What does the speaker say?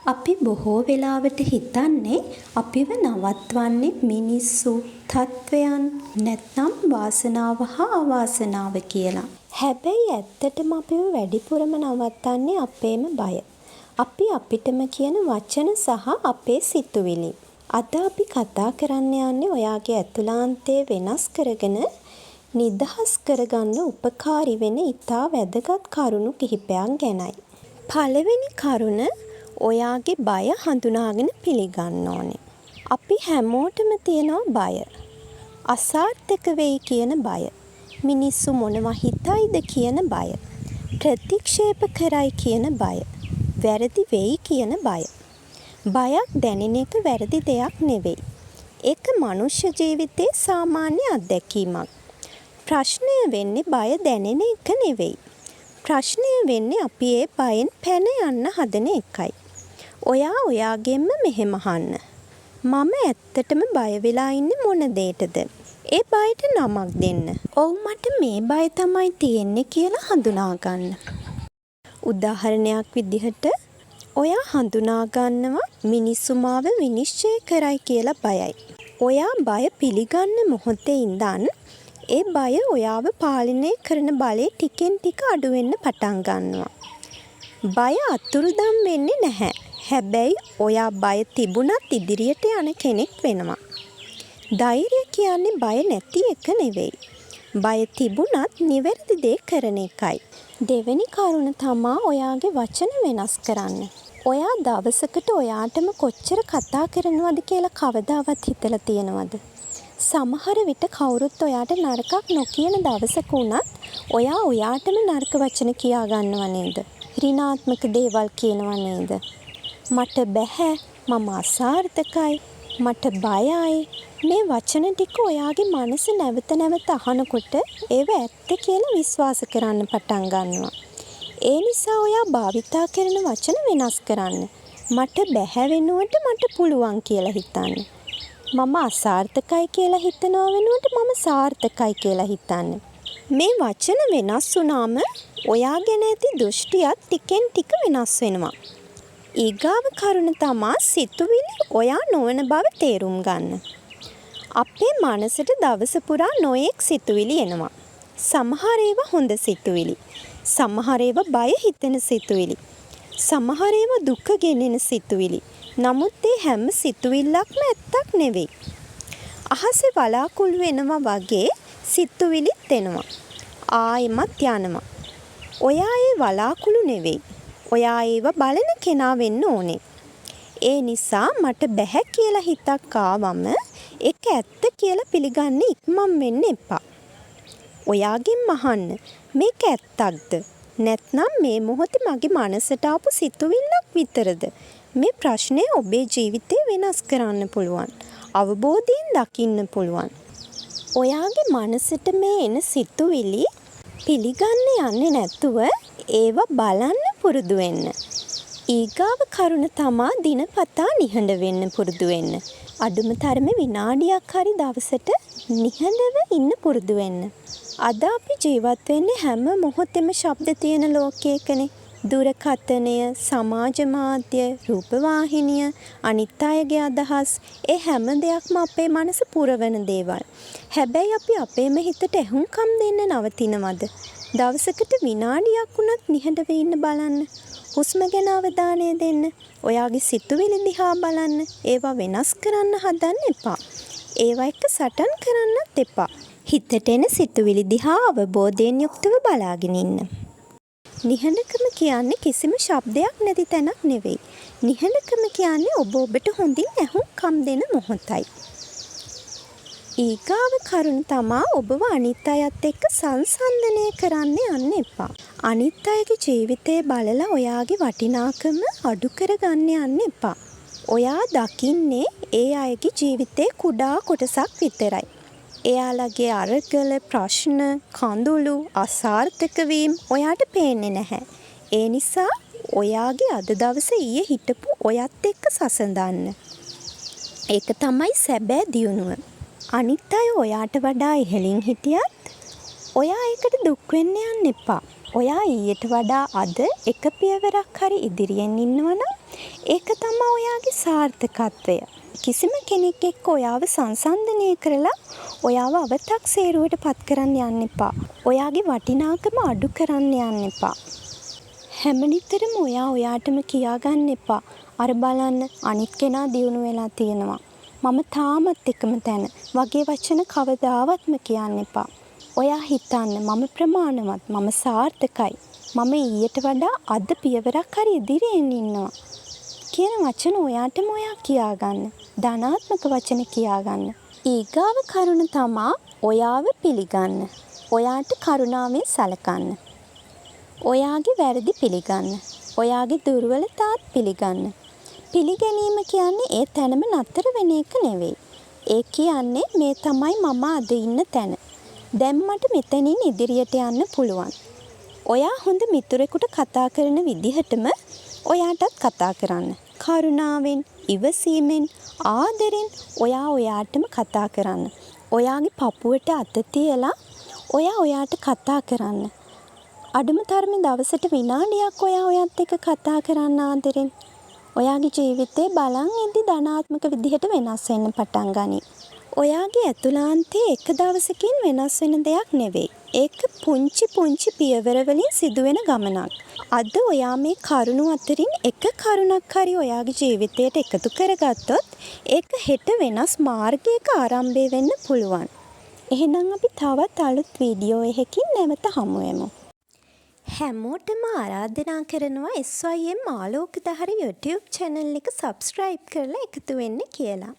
අපි බොහෝ වෙලාවට හිතන්නේ අපිව නවත්වන්නේ මිනිස්සු, තත්වයන්, නැත්නම් වාසනාව හා අවාසනාව කියලා. හැබැයි ඇත්තටම අපිව වැඩිපුරම නවත්තන්නේ අපේම බය. අපි අපිටම කියන වචන සහ අපේ සිතුවිලි. අද අපි කතා කරන්න යන්නේ ඔයාගේ ඇතුළාන්තය වෙනස් කරගෙන නිදහස් කරගන්න උපකාරී වෙන ඉතා වැදගත් කරුණු කිහිපයක් ගැනයි. පළවෙනි කරුණ ඔයාගේ බය හඳුනාගෙන පිළිගන්න ඕනේ. අපි හැමෝටම තියෙනවා බය. අසාර්ථක වෙයි කියන බය. මිනිස්සු මොනවා හිතයිද කියන බය. ප්‍රතික්ෂේප කරයි කියන බය. වැරදි වෙයි කියන බය. බයක් දැනෙන එක වැරදි දෙයක් නෙවෙයි. ඒක මනුෂ්‍ය ජීවිතයේ සාමාන්‍ය අත්දැකීමක්. ප්‍රශ්නය වෙන්නේ බය දැනෙන එක නෙවෙයි. ප්‍රශ්නය වෙන්නේ අපි ඒ බයෙන් පැන යන්න හදන එකයි. ඔයා ඔයාගෙන්ම මෙහෙම අහන්න. මම ඇත්තටම බය වෙලා ඉන්නේ මොන දෙයටද? ඒ බයට නමක් දෙන්න. ඔව් මට මේ බය තමයි තියෙන්නේ කියලා හඳුනා ගන්න. උදාහරණයක් විදිහට ඔයා හඳුනා ගන්නවා මිනිස්සු මාව විනිශ්චය කරයි කියලා බයයි. ඔයා බය පිළිගන්න මොහොතේ ඉඳන් ඒ බය ඔයාව පාලනය කරන බලය ටිකෙන් ටික අඩු වෙන්න පටන් ගන්නවා. බය අතුරුදම් වෙන්නේ නැහැ. හැබැයි ඔයා බය තිබුණත් ඉදිරියට යන කෙනෙක් වෙනවා. ධෛර්යය කියන්නේ බය නැති එක නෙවෙයි. බය තිබුණත් නිවැරදි දේ කරන එකයි. දෙවෙනි කරුණ තමා ඔයාගේ වචන වෙනස් කරන්න. ඔයා දවසකට ඔයාටම කොච්චර කතා කරනවද කියලා කවදාවත් හිතලා තියෙනවද? සමහර විට කවුරුත් ඔයාට නරකක් නොකියන දවසක වුණත් ඔයා ඔයාටම නරක වචන කියා ගන්නව නේද? ඍණාත්මක දේවල් කියනව නේද? මට බැහැ, මම අසාර්ථකයි, මට බයයි. මේ වචන ටික ඔයාගේ මනස නැවත නැවත අහනකොට ඒව ඇත්ත කියලා විශ්වාස කරන්න පටන් ගන්නවා. ඒ නිසා ඔයා භාවිතා කරන වචන වෙනස් කරන්න. මට බැහැ වෙනුවට මට පුළුවන් කියලා හිතන්න. මම අසාර්ථකයි කියලා හිතනවා වෙනුවට මම සාර්ථකයි කියලා හිතන්න. මේ වචන වෙනස් වුණාම ඔයා ගැන ඇති දෘෂ්ටියත් ටිකෙන් ටික වෙනස් වෙනවා. ඊගාව කරුණ තමා සිතුවිලි ඔයා නොවන බව තේරුම් ගන්න. අපේ මනසට දවස පුරා නොයෙක් සිතුවිලි එනවා. සමහර ඒවා හොඳ සිතුවිලි. සමහර ඒවා බය හිතෙන සිතුවිලි. සමහර ඒවා දුක ගෙනෙන සිතුවිලි. නමුත් ඒ හැම සිතුවිල්ලක්ම ඇත්තක් නෙවෙයි. අහසේ වලාකුළු වෙනවා වගේ සිතුවිලිත් එනවා. ආයෙමත් යනවා. ඔයා ඒ වලාකුළු නෙවෙයි. ඔයා ඒව බලන කෙනා වෙන්න ඕනේ. ඒ නිසා මට බැහැ කියලා හිතක් ආවම ඒක ඇත්ත කියලා පිළිගන්න ඉක්මන් වෙන්න එපා. ඔයාගෙන් අහන්න මේක ඇත්තක්ද? නැත්නම් මේ මොහොතේ මගේ මනසට ආපු සිතුවිල්ලක් විතරද? මේ ප්‍රශ්නය ඔබේ ජීවිතේ වෙනස් කරන්න පුළුවන්. අවබෝධයෙන් දකින්න පුළුවන්. ඔයාගේ මනසට මේ එන සිතුවිලි පිළිගන්න යන්නේ නැතුව ඒව බලන්න පුරුදු වෙන්න. ඊගාව කරුණ තමා දිනපතා නිහඬ වෙන්න පුරුදු වෙන්න. අඩුම තරමේ විනාඩියක් හරි දවසට නිහඬව ඉන්න පුරුදු වෙන්න. අද අපි ජීවත් වෙන්නේ හැම මොහොතෙම ශබ්ද තියෙන ලෝකයකනේ. දුරකථනය, සමාජ මාධ්‍ය, රූපවාහිනිය, අනිත් අයගේ අදහස්, ඒ හැම දෙයක්ම අපේ මනස පුරවන දේවල්. හැබැයි අපි අපේම හිතට ඇහුම්කම් දෙන්න නවතිනවද? දවසකට විනාඩියක් වුණත් නිහඬව ඉන්න බලන්න. හුස්ම ගැන අවධානය දෙන්න. ඔයාගේ සිතුවිලි දිහා බලන්න. ඒවා වෙනස් කරන්න හදන්න එපා. ඒවා එක්ක සටන් කරන්නත් එපා. හිතට එන සිතුවිලි දිහා අවබෝධයෙන් යුක්තව බලාගෙන ඉන්න. නිහඬකම කියන්නේ කිසිම ශබ්දයක් නැති තැනක් නෙවෙයි. නිහඬකම කියන්නේ ඔබ ඔබට හොඳින් ඇහුම්කම් දෙන මොහොතයි. ඊගාව කරුණ තමා ඔබව අනිත් අයත් එක්ක සංසන්දනය කරන්න යන්න එපා. අනිත් අයගේ ජීවිතය බලලා ඔයාගේ වටිනාකම අඩු කරගන්න යන්න එපා. ඔයා දකින්නේ ඒ අයගේ ජීවිතේ කුඩා කොටසක් විතරයි. එයාලගේ අරගල, ප්‍රශ්න, කඳුළු, අසාර්ථක වීම ඔයාට පේන්නේ නැහැ. ඒ නිසා ඔයාගේ අද දවසේ ඊයේ හිටපු ඔයත් එක්ක සසඳන්න. ඒක තමයි සැබෑ දියුණුව. අනිත් අය ඔයාට වඩා ඉහළින් හිටියත් ඔයා ඒකට දුක් වෙන්න යන්න එපා. ඔයා ඊට වඩා අද එක පියවරක් හරි ඉදිරියෙන් ඉන්නවනම් ඒක තමයි ඔයාගේ සාර්ථකත්වය. කිසිම කෙනෙක් එක්ක ඔයාව සංසන්දනය කරලා ඔයාව අවතක්සේරුවට පත් කරන්න යන්න එපා. ඔයාගේ වටිනාකම අඩු කරන්න යන්න එපා. හැම නිතරම ඔයා ඔයාටම කියාගන්න එපා. අර බලන්න අනිත් කෙනා දියුණු වෙලා තියෙනවා. මම තාමත් එකම තැන වගේ වචන කවදාවත්ම කියන්න එපා. ඔයා හිතන්න මම ප්‍රමාණවත්, මම සාර්ථකයි, මම ඊට වඩා අද පියවරක් හරි ඉදිරියෙන් ඉන්නවා කියන වචන ඔයාටම ඔයා කියාගන්න. ධනාත්මක වචන කියාගන්න. ඊගාව කරුණ තමා ඔයාව පිළිගන්න. ඔයාට කරුණාවෙන් සලකන්න. ඔයාගේ වැරදි පිළිගන්න. ඔයාගේ දුර්වලතාත් පිළිගන්න. පිළිගැනීම කියන්නේ ඒ තැනම නතර වෙන එක නෙවෙයි. ඒ කියන්නේ මේ තමයි මම අද ඉන්න තැන. දැන් මට මෙතනින් ඉදිරියට යන්න පුළුවන්. ඔයා හොඳ මිතුරෙකුට කතා කරන විදිහටම ඔයාටත් කතා කරන්න. කරුණාවෙන්, ඉවසීමෙන්, ආදරෙන් ඔයා ඔයාටම කතා කරන්න. ඔයාගේ පපුවට අත තියලා ඔයාට කතා කරන්න. අඩුම තරමේ දවසට විනාඩියක් ඔයාත් එක්ක කතා කරන්න ආදරෙන්. ඔයාගේ ජීවිතේ බලන් ඉඳි ධනාත්මක විදිහට වෙනස් වෙන්න පටන් ගනී. ඔයාගේ ඇතුළාන්තයේ එක දවසකින් වෙනස් වෙන දෙයක් නෙවෙයි. ඒක පුංචි පියවර වලින් සිදුවෙන ගමනක්. අද ඔයා මේ කරුණු අතරින් එක කරුණක් හරි ඔයාගේ ජීවිතයට එකතු කරගත්තොත් ඒක හෙට වෙනස් මාර්ගයක ආරම්භය වෙන්න පුළුවන්. එහෙනම් අපි තවත් අලුත් වීඩියෝ එකකින් නැවත හමු වෙමු. හැමෝටම ආරාධනා කරනවා SYM ආලෝකධාරී YouTube channel එක subscribe කරලා එකතු වෙන්න කියලා.